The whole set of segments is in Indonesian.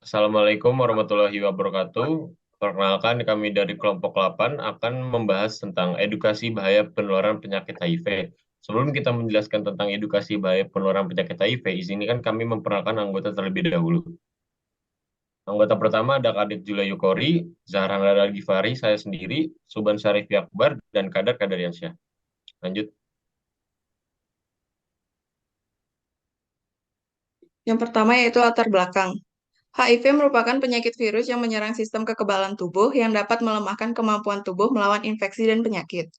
Assalamualaikum warahmatullahi wabarakatuh. Perkenalkan kami dari kelompok 8 akan membahas tentang edukasi bahaya penularan penyakit HIV. Sebelum kita menjelaskan tentang edukasi bahaya penularan penyakit HIV, izinkan kami memperkenalkan anggota terlebih dahulu. Anggota pertama ada Kadek Jula Yukori, Zahra Nada Gifari, saya sendiri, Suban Syarif Yakbar, dan Kadar Kadariansyah. Lanjut. Yang pertama yaitu latar belakang. HIV merupakan penyakit virus yang menyerang sistem kekebalan tubuh yang dapat melemahkan kemampuan tubuh melawan infeksi dan penyakit.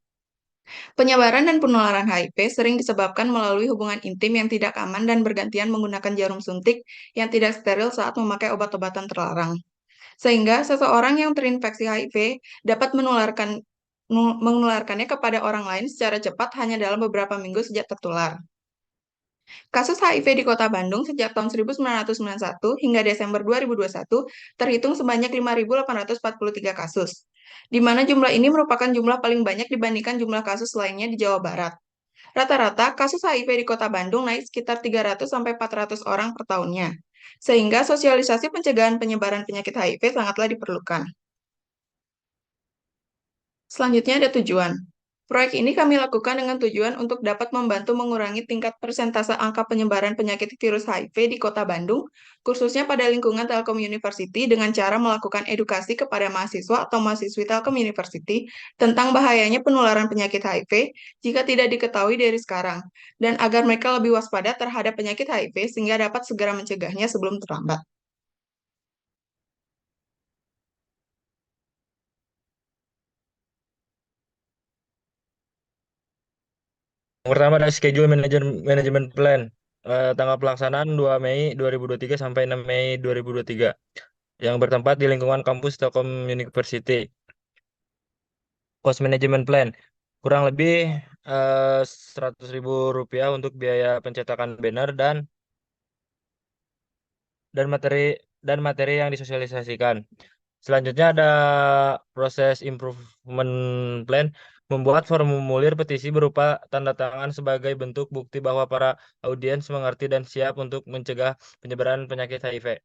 Penyebaran dan penularan HIV sering disebabkan melalui hubungan intim yang tidak aman dan bergantian menggunakan jarum suntik yang tidak steril saat memakai obat-obatan terlarang. Sehingga seseorang yang terinfeksi HIV dapat menularkannya kepada orang lain secara cepat hanya dalam beberapa minggu sejak tertular. Kasus HIV di Kota Bandung sejak tahun 1991 hingga Desember 2021 terhitung sebanyak 5.843 kasus, di mana jumlah ini merupakan jumlah paling banyak dibandingkan jumlah kasus lainnya di Jawa Barat. Rata-rata kasus HIV di Kota Bandung naik sekitar 300 sampai 400 orang per tahunnya, sehingga sosialisasi pencegahan penyebaran penyakit HIV sangatlah diperlukan. Selanjutnya ada tujuan. Proyek ini kami lakukan dengan tujuan untuk dapat membantu mengurangi tingkat persentase angka penyebaran penyakit virus HIV di Kota Bandung, khususnya pada lingkungan Telkom University dengan cara melakukan edukasi kepada mahasiswa atau mahasiswi Telkom University tentang bahayanya penularan penyakit HIV jika tidak diketahui dari sekarang, dan agar mereka lebih waspada terhadap penyakit HIV sehingga dapat segera mencegahnya sebelum terlambat. Yang pertama ada schedule manajemen plan. Tanggal pelaksanaan 2 Mei 2023 sampai 6 Mei 2023 yang bertempat di lingkungan kampus Telkom University. Cost management plan kurang lebih 100.000 rupiah untuk biaya pencetakan banner dan materi materi yang disosialisasikan. Selanjutnya ada proses improvement plan, membuat formulir petisi berupa tanda tangan sebagai bentuk bukti bahwa para audiens mengerti dan siap untuk mencegah penyebaran penyakit HIV.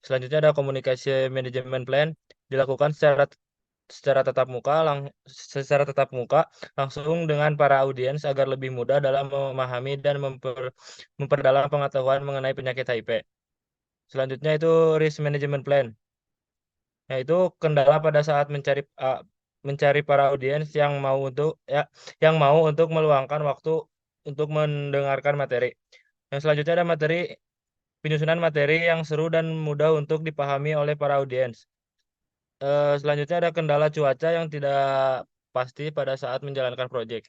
Selanjutnya ada komunikasi manajemen plan, dilakukan secara tetap muka langsung dengan para audiens agar lebih mudah dalam memahami dan memperdalam pengetahuan mengenai penyakit HIV. Selanjutnya itu risk management plan, yaitu kendala pada saat mencari para audiens yang mau untuk meluangkan waktu untuk mendengarkan materi. Yang selanjutnya ada penyusunan materi yang seru dan mudah untuk dipahami oleh para audiens. Selanjutnya ada kendala cuaca yang tidak pasti pada saat menjalankan proyek.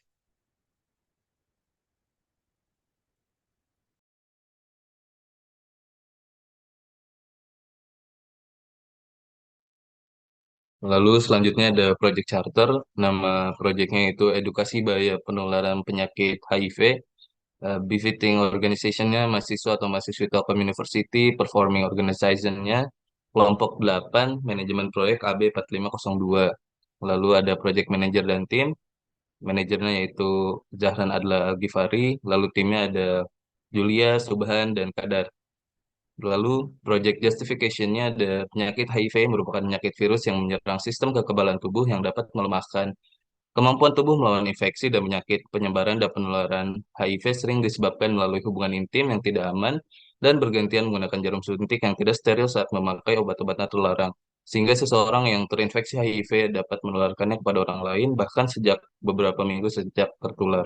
Lalu selanjutnya ada Project Charter, nama proyeknya itu Edukasi Bahaya Penularan Penyakit HIV, befitting organization-nya mahasiswa atau mahasiswi Telkom University, performing organization-nya kelompok 8, manajemen proyek AB 4502. Lalu ada Project Manager dan tim, manajernya yaitu Zahran Adla Al-Ghifari, lalu timnya ada Julia, Subhan, dan Kadar. Lalu, project justification-nya ada penyakit HIV merupakan penyakit virus yang menyerang sistem kekebalan tubuh yang dapat melemahkan kemampuan tubuh melawan infeksi dan penyakit. Penyebaran dan penularan HIV sering disebabkan melalui hubungan intim yang tidak aman dan bergantian menggunakan jarum suntik yang tidak steril saat memakai obat-obatan terlarang. Sehingga seseorang yang terinfeksi HIV dapat menularkannya kepada orang lain bahkan sejak beberapa minggu sejak tertular.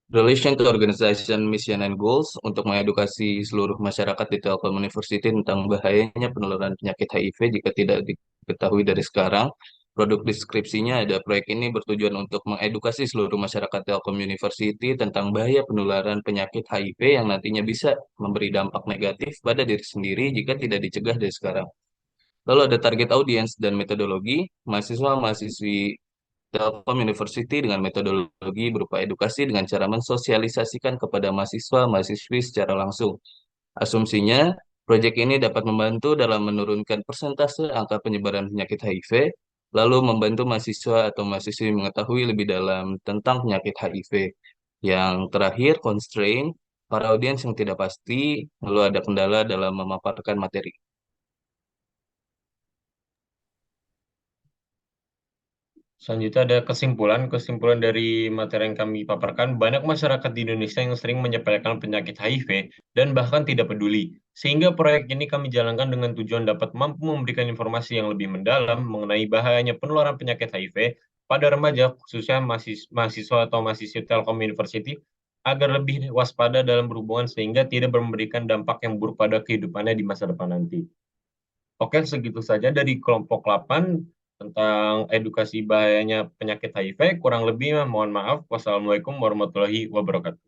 Relation to Organization Mission and Goals untuk mengedukasi seluruh masyarakat di Telkom University tentang bahayanya penularan penyakit HIV jika tidak diketahui dari sekarang. Produk deskripsinya ada proyek ini bertujuan untuk mengedukasi seluruh masyarakat Telkom University tentang bahaya penularan penyakit HIV yang nantinya bisa memberi dampak negatif pada diri sendiri jika tidak dicegah dari sekarang. Lalu ada target audiens dan metodologi, mahasiswa-mahasiswi Telkom University dengan metodologi berupa edukasi dengan cara mensosialisasikan kepada mahasiswa-mahasiswi secara langsung. Asumsinya, proyek ini dapat membantu dalam menurunkan persentase angka penyebaran penyakit HIV, lalu membantu mahasiswa atau mahasiswi mengetahui lebih dalam tentang penyakit HIV. Yang terakhir, constraint, para audiens yang tidak pasti, lalu ada kendala dalam memaparkan materi. Selanjutnya ada kesimpulan. Kesimpulan dari materi yang kami paparkan, banyak masyarakat di Indonesia yang sering menyepelekan penyakit HIV dan bahkan tidak peduli. Sehingga proyek ini kami jalankan dengan tujuan dapat mampu memberikan informasi yang lebih mendalam mengenai bahayanya penularan penyakit HIV pada remaja, khususnya mahasiswa atau mahasiswa Telkom University, agar lebih waspada dalam berhubungan sehingga tidak memberikan dampak yang buruk pada kehidupannya di masa depan nanti. Oke, segitu saja dari kelompok 8 tentang edukasi bahayanya penyakit HIV. Kurang lebih mohon maaf. Wassalamualaikum warahmatullahi wabarakatuh.